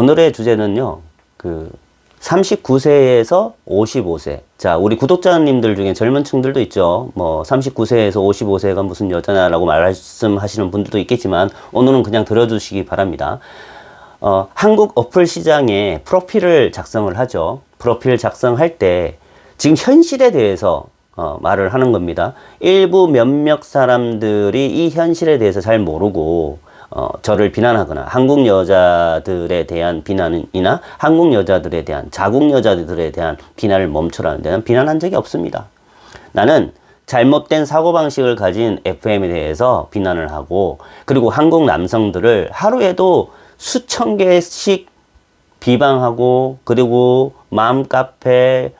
오늘의 주제는요, 39세에서 55세. 자, 우리 구독자님들 중에 젊은 층들도 있죠. 뭐, 39세에서 55세가 무슨 여자냐라고 말씀하시는 분들도 있겠지만, 오늘은 그냥 들어주시기 바랍니다. 한국 어플 시장에 프로필을 작성을 하죠. 프로필 작성할 때, 지금 현실에 대해서 말을 하는 겁니다. 일부 몇몇 사람들이 이 현실에 대해서 잘 모르고, 저를 비난하거나 한국 여자들에 대한 비난이나 한국 여자들에 대한 자국 여자들에 대한 비난을 멈춰라는 데는 비난한 적이 없습니다. 나는 잘못된 사고방식을 가진 FM에 대해서 비난을 하고, 그리고 한국 남성들을 하루에도 수천 개씩 비방하고, 그리고 맘 카페,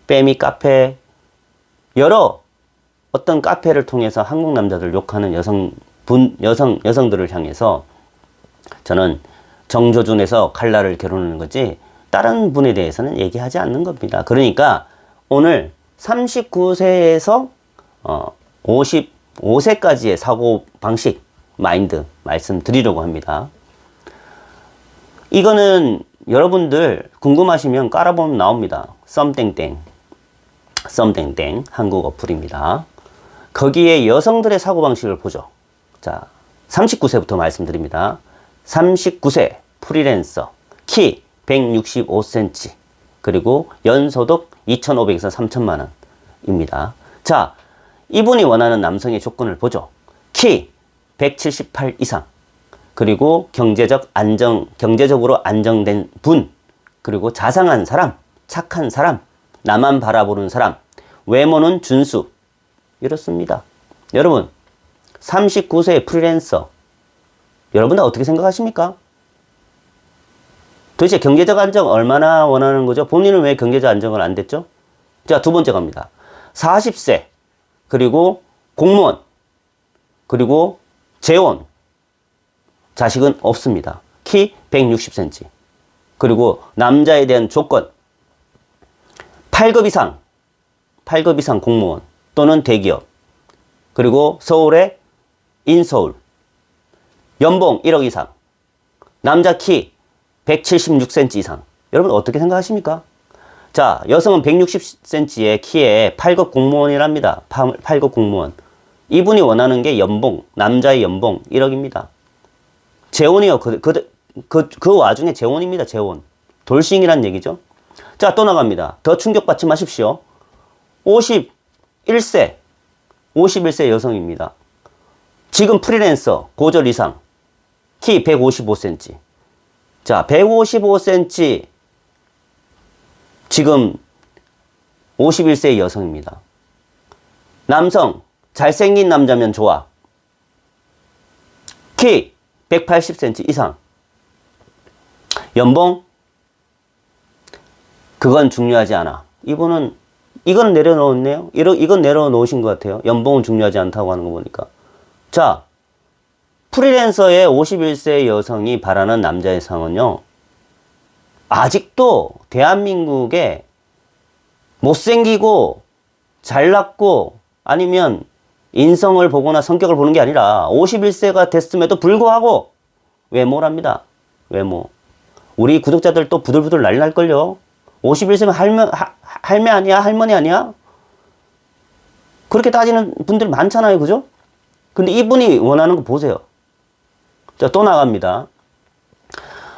빼미 카페, 여러 어떤 카페를 통해서 한국 남자들 욕하는 여성들을 향해서 저는 정조준에서 칼날을 겨루는 거지 다른 분에 대해서는 얘기하지 않는 겁니다. 그러니까 오늘 39세에서 55세까지의 사고 방식, 마인드 말씀드리려고 합니다. 이거는 여러분들 궁금하시면 깔아보면 나옵니다. 썸땡땡 한국 어플입니다. 거기에 여성들의 사고방식을 보죠. 자, 39세부터 말씀드립니다. 39세 프리랜서, 키 165cm, 그리고 연소득 2,500에서 3,000만 원입니다. 자, 이분이 원하는 남성의 조건을 보죠. 키 178 이상, 그리고 경제적으로 안정된 분, 그리고 자상한 사람, 착한 사람, 나만 바라보는 사람, 외모는 준수. 이렇습니다. 여러분, 39세 프리랜서, 여러분들 어떻게 생각하십니까? 도대체 경제적 안정 얼마나 원하는 거죠? 본인은 왜 경제적 안정을 안 됐죠? 자, 두 번째 갑니다. 40세, 그리고 공무원, 그리고 재혼, 자식은 없습니다. 키 160cm, 그리고 남자에 대한 조건, 8급 이상 공무원 또는 대기업, 그리고 서울의 인서울, 연봉 1억 이상, 남자 키 176cm 이상. 여러분 어떻게 생각하십니까? 자, 여성은 160cm의 키에 8급 공무원이랍니다. 8급 공무원. 이분이 원하는 게 남자의 연봉 1억입니다. 재혼이요. 그 와중에 재혼입니다. 재혼. 돌싱이란 얘기죠. 자, 또 나갑니다. 더 충격받지 마십시오. 51세 여성입니다. 지금 프리랜서, 고졸 이상, 키 155cm. 자, 155cm, 지금 51세 여성입니다. 남성, 잘생긴 남자면 좋아. 키 180cm 이상. 연봉? 그건 중요하지 않아. 이건 내려놓았네요. 이건 내려놓으신 것 같아요. 연봉은 중요하지 않다고 하는 거 보니까. 자, 프리랜서의 51세 여성이 바라는 남자의 상은요, 아직도 대한민국에 못생기고 잘났고 아니면 인성을 보거나 성격을 보는 게 아니라 51세가 됐음에도 불구하고 외모랍니다. 외모. 우리 구독자들 또 부들부들 난리 날걸요. 51세면 할매 아니야? 할머니 아니야? 그렇게 따지는 분들 많잖아요. 그죠? 근데 이분이 원하는 거 보세요. 자, 또 나갑니다.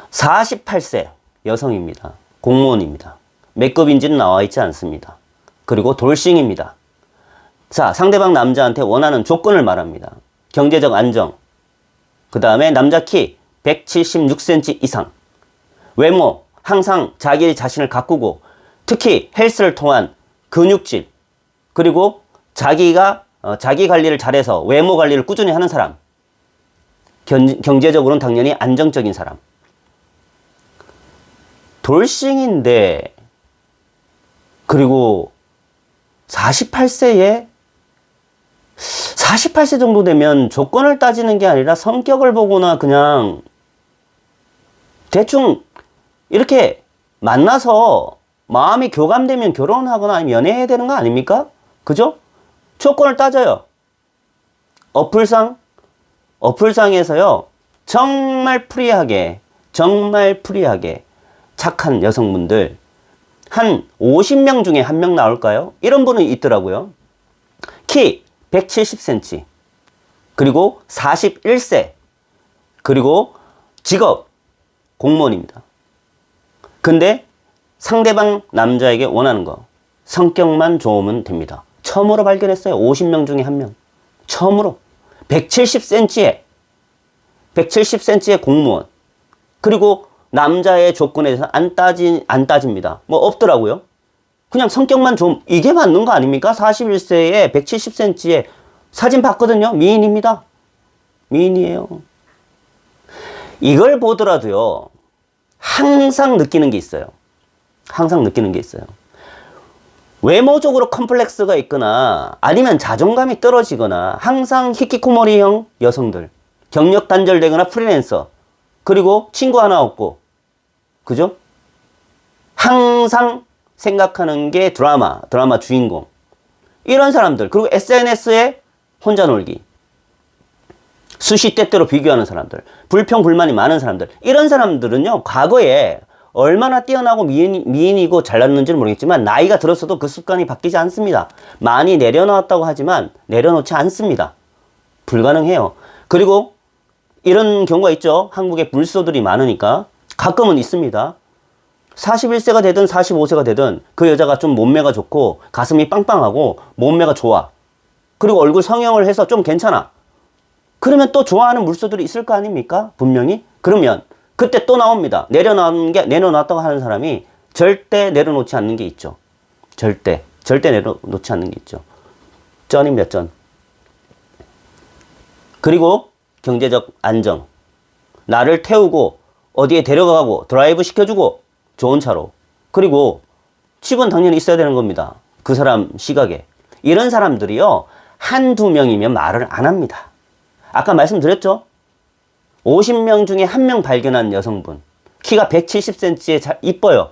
48세 여성입니다. 공무원입니다. 몇 급인지는 나와 있지 않습니다. 그리고 돌싱입니다. 자, 상대방 남자한테 원하는 조건을 말합니다. 경제적 안정, 그 다음에 남자 키 176cm 이상, 외모, 항상 자기 자신을 가꾸고 특히 헬스를 통한 근육질, 그리고 자기 관리를 잘해서 외모 관리를 꾸준히 하는 사람, 경제적으로는 당연히 안정적인 사람. 돌싱인데, 그리고 48세 정도 되면 조건을 따지는 게 아니라 성격을 보거나 그냥 대충 이렇게 만나서 마음이 교감되면 결혼하거나 아니면 연애해야 되는 거 아닙니까? 그죠? 조건을 따져요. 어플상에서요, 정말 프리하게 착한 여성분들 한 50명 중에 한 명 나올까요? 이런 분은 있더라고요. 키 170cm, 그리고 41세, 그리고 직업 공무원입니다. 근데 상대방 남자에게 원하는 거 성격만 좋으면 됩니다. 처음으로 발견했어요. 50명 중에 한 명. 처음으로 170cm의 공무원. 그리고 남자의 조건에 대해서 안 따집니다. 뭐 없더라고요. 그냥 성격만 좀 이게 맞는 거 아닙니까? 41세에 170cm에 사진 봤거든요. 미인입니다. 미인이에요. 이걸 보더라도요. 항상 느끼는 게 있어요. 외모적으로 컴플렉스가 있거나 아니면 자존감이 떨어지거나 항상 히키코모리형 여성들, 경력 단절되거나 프리랜서, 그리고 친구 하나 없고, 그죠? 항상 생각하는 게 드라마 주인공, 이런 사람들, 그리고 SNS에 혼자 놀기, 수시 때때로 비교하는 사람들, 불평 불만이 많은 사람들, 이런 사람들은요 과거에 얼마나 뛰어나고 미인이고 잘났는지는 모르겠지만 나이가 들었어도 그 습관이 바뀌지 않습니다. 많이 내려놓았다고 하지만 내려놓지 않습니다. 불가능해요. 그리고 이런 경우가 있죠. 한국에 불소들이 많으니까 가끔은 있습니다. 41세가 되든 45세가 되든 그 여자가 좀 몸매가 좋고 가슴이 빵빵하고 몸매가 좋아. 그리고 얼굴 성형을 해서 좀 괜찮아. 그러면 또 좋아하는 물소들이 있을 거 아닙니까? 분명히. 그러면 그때 또 나옵니다. 내려놨다고 하는 사람이 절대 내려놓지 않는 게 있죠. 절대 내려놓지 않는 게 있죠. 쩐입니다, 쩐. 그리고 경제적 안정. 나를 태우고 어디에 데려가고 드라이브 시켜주고 좋은 차로. 그리고 집은 당연히 있어야 되는 겁니다. 그 사람 시각에. 이런 사람들이요. 한두 명이면 말을 안 합니다. 아까 말씀드렸죠? 50명 중에 한 명 발견한 여성분. 키가 170cm에 이뻐요.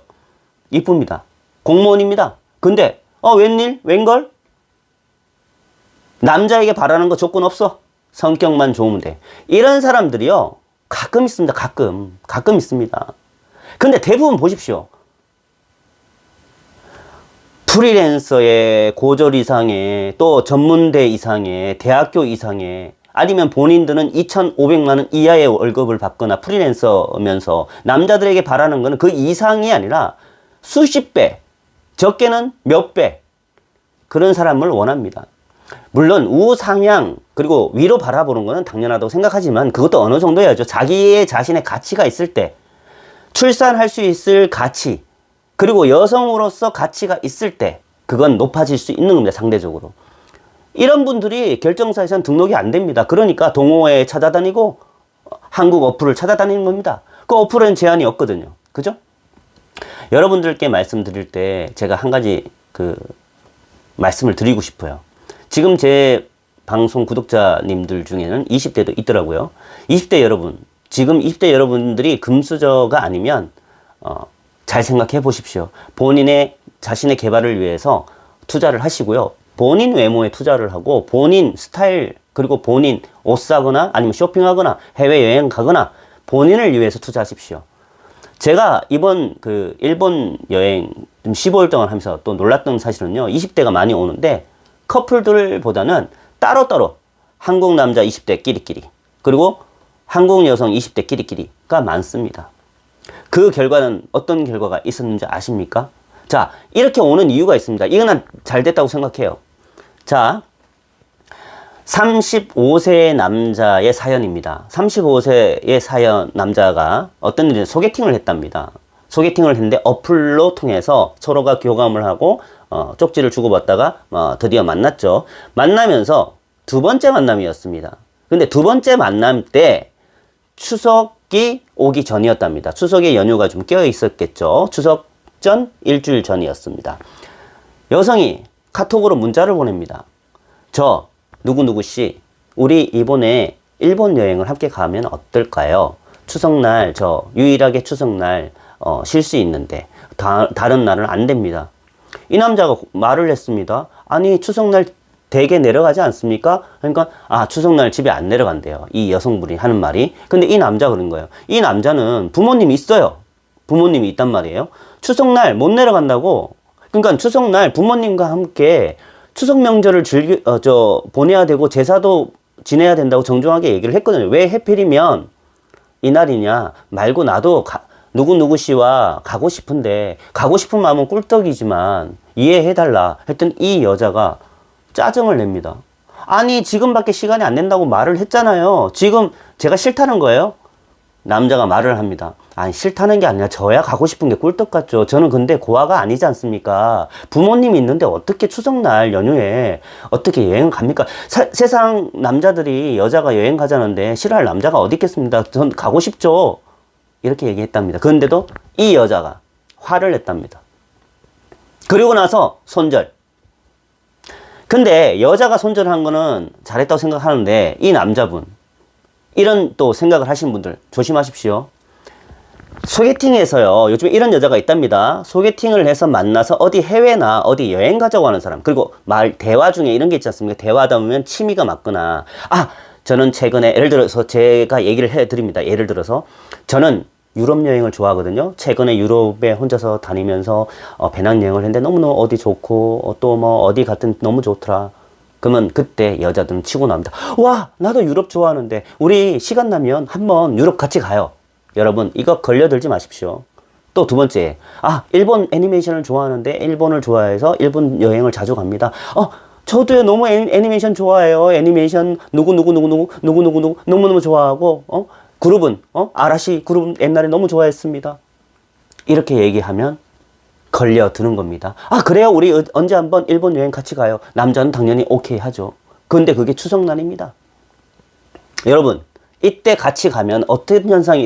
이쁩니다. 공무원입니다. 근데 웬걸? 남자에게 바라는 거 조건 없어. 성격만 좋으면 돼. 이런 사람들이요. 가끔 있습니다. 가끔 있습니다. 근데 대부분 보십시오. 프리랜서의 고졸 이상의, 또 전문대 이상의, 대학교 이상의, 아니면 본인들은 2,500만 원 이하의 월급을 받거나 프리랜서면서 남자들에게 바라는 것은 그 이상이 아니라 수십 배, 적게는 몇 배, 그런 사람을 원합니다. 물론 우상향 그리고 위로 바라보는 것은 당연하다고 생각하지만 그것도 어느 정도여야죠. 자기의 자신의 가치가 있을 때, 출산할 수 있을 가치, 그리고 여성으로서 가치가 있을 때 그건 높아질 수 있는 겁니다. 상대적으로. 이런 분들이 결정사에서는 등록이 안 됩니다. 그러니까 동호회 찾아다니고 한국 어플을 찾아다니는 겁니다. 그 어플은 제한이 없거든요. 그죠? 여러분들께 말씀드릴 때 제가 한 가지 말씀을 드리고 싶어요. 지금 제 방송 구독자님들 중에는 20대도 있더라고요. 20대 여러분, 지금 20대 여러분들이 금수저가 아니면 잘 생각해 보십시오. 본인의 자신의 개발을 위해서 투자를 하시고요. 본인 외모에 투자를 하고 본인 스타일, 그리고 본인 옷 사거나 아니면 쇼핑하거나 해외여행 가거나 본인을 위해서 투자하십시오. 제가 이번 일본 여행 좀 15일 동안 하면서 또 놀랐던 사실은요. 20대가 많이 오는데 커플들보다는 따로따로 한국 남자 20대 끼리끼리, 그리고 한국 여성 20대 끼리끼리가 많습니다. 그 결과는 어떤 결과가 있었는지 아십니까? 자, 이렇게 오는 이유가 있습니다. 이건 난 잘 됐다고 생각해요. 자, 35세 남자의 사연입니다. 35세의 남자가 어떤 일이 소개팅을 했답니다. 소개팅을 했는데 어플로 통해서 서로가 교감을 하고 쪽지를 주고받다가 드디어 만났죠. 만나면서 두 번째 만남이었습니다. 근데 두 번째 만남 때 추석이 오기 전이었답니다. 추석에 연휴가 좀 껴 있었겠죠. 추석 전 일주일 전이었습니다. 여성이 카톡으로 문자를 보냅니다. 저 누구누구씨, 우리 이번에 일본 여행을 함께 가면 어떨까요? 추석날, 저 유일하게 추석날 쉴 수 있는데 다른 날은 안 됩니다. 이 남자가 말을 했습니다. 아니 추석날 대개 내려가지 않습니까? 그러니까 추석날 집에 안 내려간대요. 이 여성분이 하는 말이. 근데 이 남자가 그런 거예요. 이 남자는 부모님이 있어요. 부모님이 있단 말이에요. 추석날 못 내려간다고. 그러니까 추석날 부모님과 함께 추석 명절을 보내야 되고 제사도 지내야 된다고 정중하게 얘기를 했거든요. 왜 하필이면 이날이냐 말고 나도 누구누구 씨와 가고 싶은데 가고 싶은 마음은 꿀떡이지만 이해해달라 했더니 이 여자가 짜증을 냅니다. 아니 지금밖에 시간이 안 된다고 말을 했잖아요. 지금 제가 싫다는 거예요? 남자가 말을 합니다. 아니 싫다는 게 아니라 저야 가고 싶은 게 꿀떡 같죠. 저는 근데 고아가 아니지 않습니까? 부모님이 있는데 어떻게 추석날 연휴에 어떻게 여행 갑니까? 세상 남자들이 여자가 여행 가자는데 싫어할 남자가 어디 있겠습니까? 전 가고 싶죠. 이렇게 얘기했답니다. 그런데도 이 여자가 화를 냈답니다. 그리고 나서 손절. 근데 여자가 손절한 거는 잘했다고 생각하는데 이 남자분 이런 또 생각을 하시는 분들 조심하십시오. 소개팅에서요, 요즘에 이런 여자가 있답니다. 소개팅을 해서 만나서 어디 해외나 어디 여행 가자고 하는 사람. 그리고 대화 중에 이런 게 있지 않습니까? 대화하다 보면 취미가 맞거나. 저는 최근에 예를 들어서 제가 얘기를 해드립니다. 예를 들어서 저는 유럽 여행을 좋아하거든요. 최근에 유럽에 혼자서 다니면서 배낭여행을 했는데 너무너무 어디 좋고 또 뭐 어디 갔든 너무 좋더라. 그러면 그때 여자들은 치고 나옵니다. 와, 나도 유럽 좋아하는데 우리 시간 나면 한번 유럽 같이 가요. 여러분 이거 걸려들지 마십시오. 또 두 번째, 일본 애니메이션을 좋아하는데 일본을 좋아해서 일본 여행을 자주 갑니다. 저도요 너무 애니메이션 좋아해요. 애니메이션 너무너무 좋아하고 그룹은 아라시 그룹은 옛날에 너무 좋아했습니다. 이렇게 얘기하면 걸려드는 겁니다. 그래요? 우리 언제 한번 일본 여행 같이 가요. 남자는 당연히 오케이 하죠. 근데 그게 추석날입니다. 여러분 이때 같이 가면 어떤 현상이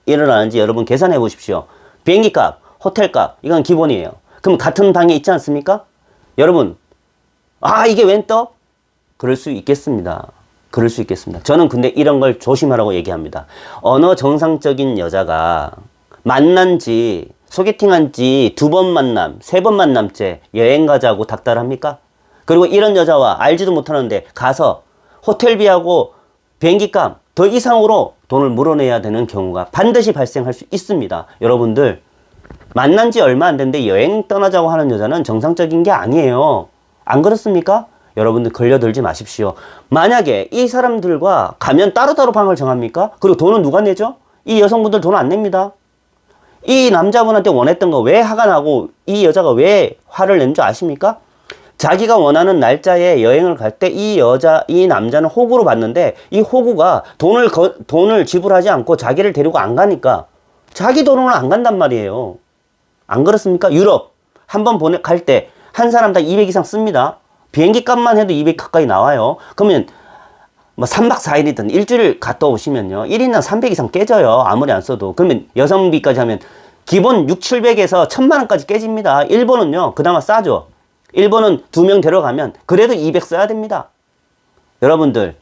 일어나는지 여러분 계산해 보십시오. 비행기 값, 호텔 값, 이건 기본이에요. 그럼 같은 방에 있지 않습니까? 여러분, 이게 웬 떡? 그럴 수 있겠습니다. 그럴 수 있겠습니다. 저는 근데 이런 걸 조심하라고 얘기합니다. 어느 정상적인 여자가 만난 지, 소개팅한 지 2번 만남, 3번 만남째 여행 가자고 닥달합니까? 그리고 이런 여자와 알지도 못하는데 가서 호텔비하고 비행기값 더 이상으로 돈을 물어내야 되는 경우가 반드시 발생할 수 있습니다. 여러분들 만난 지 얼마 안 됐는데 여행 떠나자고 하는 여자는 정상적인 게 아니에요. 안 그렇습니까? 여러분들 걸려들지 마십시오. 만약에 이 사람들과 가면 따로따로 방을 정합니까? 그리고 돈은 누가 내죠? 이 여성분들 돈 안 냅니다. 이 남자분한테 원했던 거 왜 화가 나고 이 여자가 왜 화를 낸 줄 아십니까? 자기가 원하는 날짜에 여행을 갈 때 이 남자는 호구로 봤는데 이 호구가 돈을 지불하지 않고 자기를 데리고 안 가니까 자기 돈으로 안 간단 말이에요. 안 그렇습니까? 유럽 한번 갈 때 한 사람당 200 이상 씁니다. 비행기 값만 해도 200 가까이 나와요. 그러면 뭐 3박 4일이든 일주일 갔다 오시면요. 1인당 300 이상 깨져요. 아무리 안 써도. 그러면 여성비까지 하면 기본 6, 700에서 1000만 원까지 깨집니다. 일본은요. 그나마 싸죠. 일본은 2명 데려가면 그래도 200 써야 됩니다. 여러분들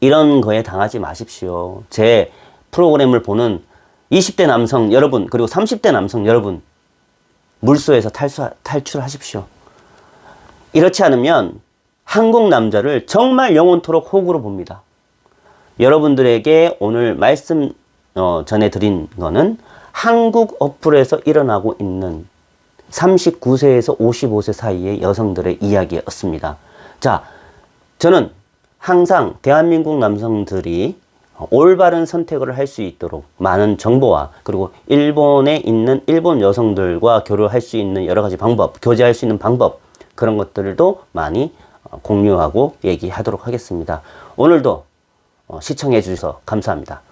이런 거에 당하지 마십시오. 제 프로그램을 보는 20대 남성 여러분 그리고 30대 남성 여러분 물소에서 탈출하십시오. 이렇지 않으면 한국 남자를 정말 영원토록 호구로 봅니다. 여러분들에게 오늘 말씀 전해드린 거는 한국 어플에서 일어나고 있는 39세에서 55세 사이의 여성들의 이야기였습니다. 자, 저는 항상 대한민국 남성들이 올바른 선택을 할 수 있도록 많은 정보와 그리고 일본에 있는 일본 여성들과 교류할 수 있는 여러 가지 방법, 교제할 수 있는 방법 그런 것들도 많이 공유하고 얘기하도록 하겠습니다. 오늘도 시청해 주셔서 감사합니다.